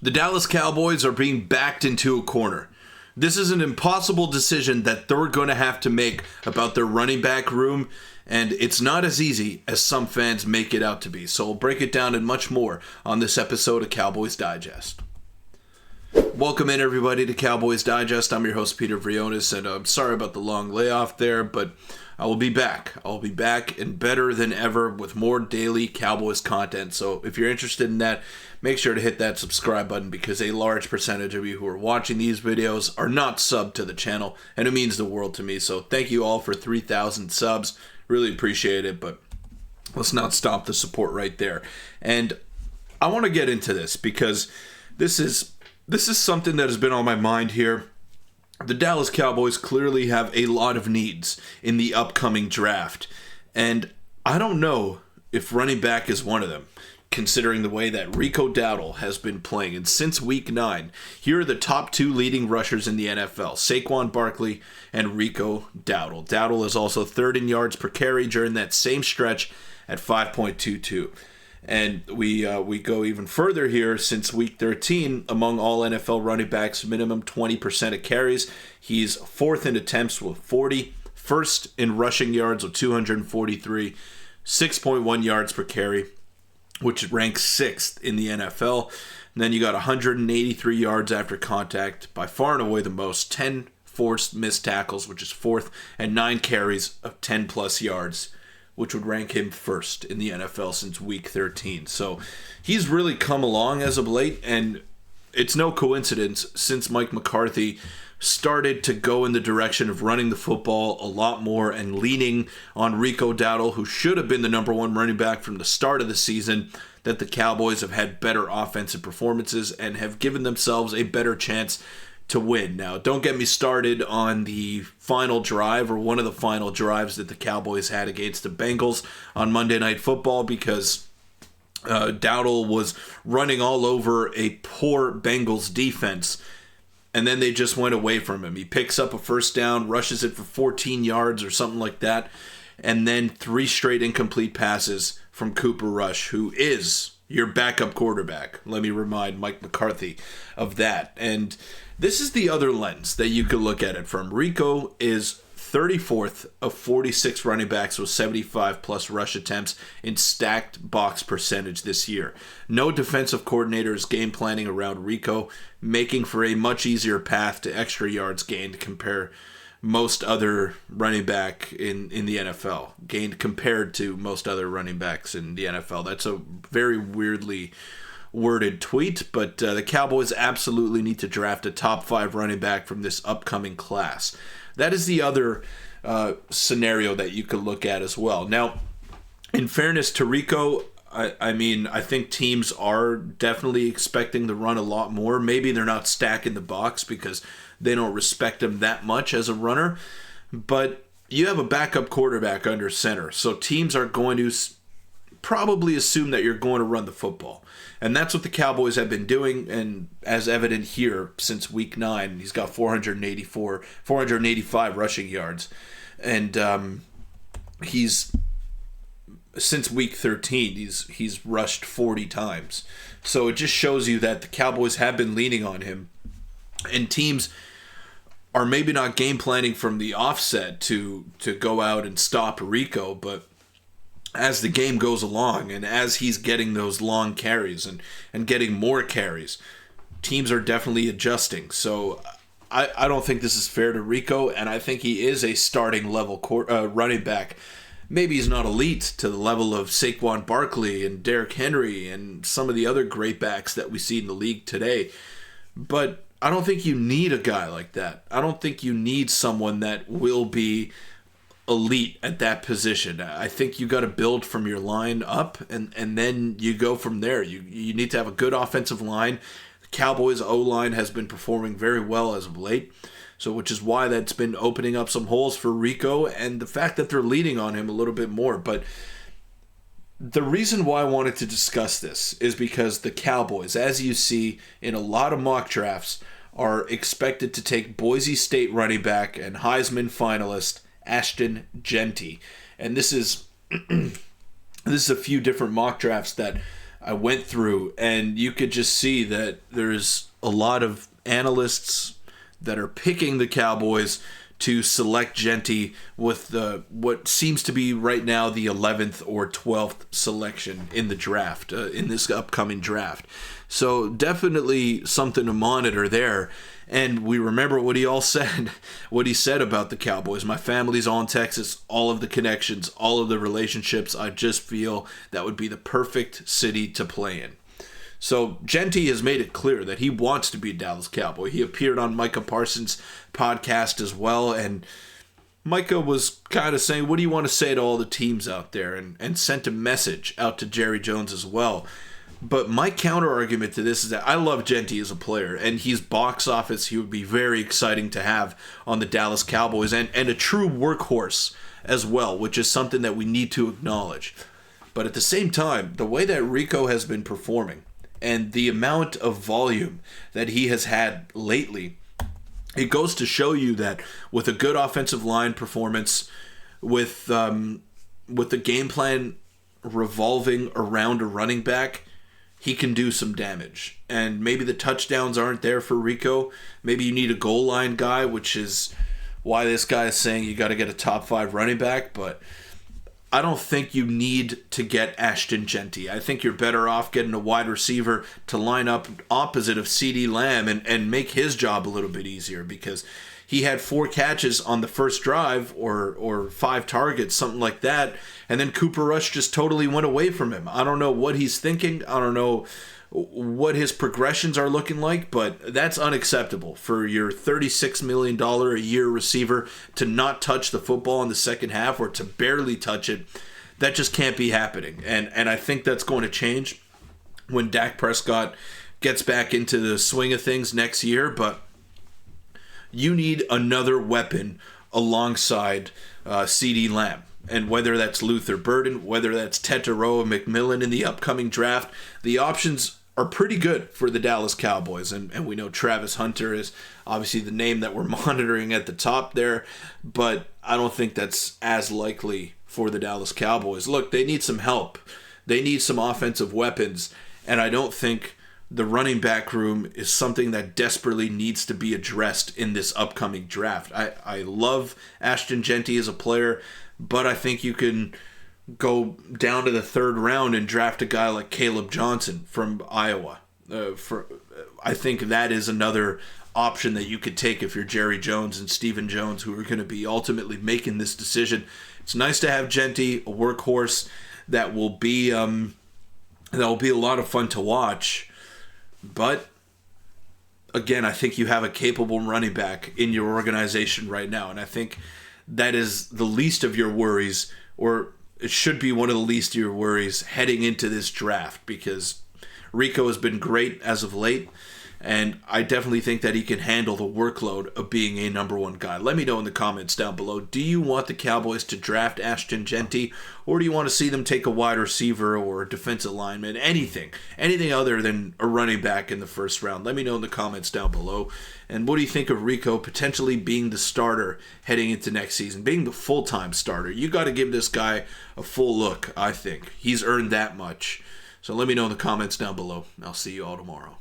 The Dallas Cowboys are being backed into a corner. This is an impossible decision that they're going to have to make about their running back room, and it's not as easy as some fans make it out to be. So we'll break it down and much more on this episode of Cowboys Digest. Welcome in, everybody, to Cowboys Digest. I'm your host, Peter Vryonis, and I'm sorry about the long layoff there, but I will be back. I'll be back and better than ever with more daily Cowboys content. So if you're interested in that, make sure to hit that subscribe button because a large percentage of you who are watching these videos are not subbed to the channel, and it means the world to me. So thank you all for 3,000 subs. Really appreciate it, but let's not stop the support right there. And I want to get into this because this is something that has been on my mind here. The Dallas Cowboys clearly have a lot of needs in the upcoming draft, and I don't know if running back is one of them, considering the way that Rico Dowdle has been playing. And since Week 9, here are the top two leading rushers in the NFL, Saquon Barkley and Rico Dowdle. Dowdle is also third in yards per carry during that same stretch at 5.22. And we go even further here. Since Week 13, among all NFL running backs, minimum 20% of carries. He's fourth in attempts with 40, first in rushing yards with 243, 6.1 yards per carry, which ranks sixth in the NFL. And then you got 183 yards after contact, by far and away the most, 10 forced missed tackles, which is fourth, and 9 carries of 10 plus yards, which would rank him first in the NFL since Week 13. So he's really come along as of late, and it's no coincidence since Mike McCarthy started to go in the direction of running the football a lot more and leaning on Rico Dowdle, who should have been the number one running back from the start of the season, that the Cowboys have had better offensive performances and have given themselves a better chance to win. Now, don't get me started on the final drive or one of the final drives that the Cowboys had against the Bengals on Monday Night Football, because Dowdle was running all over a poor Bengals defense, and then they just went away from him. He picks up a first down, rushes it for 14 yards or something like that, and then 3 straight incomplete passes from Cooper Rush, who is your backup quarterback. Let me remind Mike McCarthy of that. And this is the other lens that you could look at it from. Rico is 34th of 46 running backs with 75 plus rush attempts in stacked box percentage this year. No defensive coordinator is game planning around Rico, making for a much easier path to extra yards gained compare most other running back in the NFL. Gained compared to most other running backs in the NFL. That's a very weirdly worded tweet, but the Cowboys absolutely need to draft a top 5 running back from this upcoming class. That is the other scenario that you could look at as well. Now, in fairness to Rico, I think teams are definitely expecting to run a lot more. Maybe they're not stacking the box because they don't respect him that much as a runner, but you have a backup quarterback under center, so teams are going to probably assume that you're going to run the football. And that's what the Cowboys have been doing, and as evident here since Week 9, he's got 485 rushing yards. And he's, since Week 13, he's rushed 40 times. So it just shows you that the Cowboys have been leaning on him. And teams are maybe not game planning from the offset to go out and stop Rico, but as the game goes along and as he's getting those long carries and getting more carries, teams are definitely adjusting. So I don't think this is fair to Rico, and I think he is a starting level running back. Maybe he's not elite to the level of Saquon Barkley and Derrick Henry and some of the other great backs that we see in the league today, but I don't think you need a guy like that. I don't think you need someone that will be elite at that position. I think you got to build from your line up, and then you go from there. You need to have a good offensive line. The Cowboys' O-line has been performing very well as of late, so which is why that's been opening up some holes for Rico, and the fact that they're leaning on him a little bit more. But the reason why I wanted to discuss this is because the Cowboys, as you see in a lot of mock drafts, are expected to take Boise State running back and Heisman finalist Ashton Jeanty. And this is a few different mock drafts that I went through, and you could just see that there's a lot of analysts that are picking the Cowboys to select Jeanty with what seems to be right now the 11th or 12th selection in the draft, in this upcoming draft. So definitely something to monitor there. And we remember what he said about the Cowboys. My family's all in Texas, all of the connections, all of the relationships. I just feel that would be the perfect city to play in. So Jeanty has made it clear that he wants to be a Dallas Cowboy. He appeared on Micah Parsons' podcast as well, and Micah was kind of saying, what do you want to say to all the teams out there? And sent a message out to Jerry Jones as well. But my counter-argument to this is that I love Jeanty as a player, and he's box office. He would be very exciting to have on the Dallas Cowboys, and a true workhorse as well, which is something that we need to acknowledge. But at the same time, the way that Rico has been performing, and the amount of volume that he has had lately, it goes to show you that with a good offensive line performance, with the game plan revolving around a running back, he can do some damage. And maybe the touchdowns aren't there for Rico. Maybe you need a goal line guy, which is why this guy is saying you got to get a top 5 running back. But I don't think you need to get Ashton Jeanty. I think you're better off getting a wide receiver to line up opposite of CeeDee Lamb and make his job a little bit easier, because he had 4 catches on the first drive or 5 targets, something like that, and then Cooper Rush just totally went away from him. I don't know what he's thinking. I don't know what his progressions are looking like, but that's unacceptable for your $36 million a year receiver to not touch the football in the second half or to barely touch it. That just can't be happening. And I think that's going to change when Dak Prescott gets back into the swing of things next year. But you need another weapon alongside CeeDee Lamb. And whether that's Luther Burden, whether that's Tetairoa McMillan in the upcoming draft, the options are pretty good for the Dallas Cowboys. And we know Travis Hunter is obviously the name that we're monitoring at the top there, but I don't think that's as likely for the Dallas Cowboys. Look, they need some help. They need some offensive weapons, and I don't think the running back room is something that desperately needs to be addressed in this upcoming draft. I love Ashton Jeanty as a player, but I think you can go down to the 3rd round and draft a guy like Caleb Johnson from Iowa. I think that is another option that you could take if you're Jerry Jones and Stephen Jones, who are going to be ultimately making this decision. It's nice to have Jeanty, a workhorse that will be a lot of fun to watch. But again, I think you have a capable running back in your organization right now, and I think that is the least of your worries, or it should be one of the least of your worries heading into this draft, because Rico has been great as of late, and I definitely think that he can handle the workload of being a number 1 guy. Let me know in the comments down below. Do you want the Cowboys to draft Ashton Jeanty, or do you want to see them take a wide receiver or a defensive lineman, anything other than a running back in the 1st round? Let me know in the comments down below. And what do you think of Rico potentially being the starter heading into next season, being the full-time starter? You got to give this guy a full look, I think. He's earned that much. So let me know in the comments down below. I'll see you all tomorrow.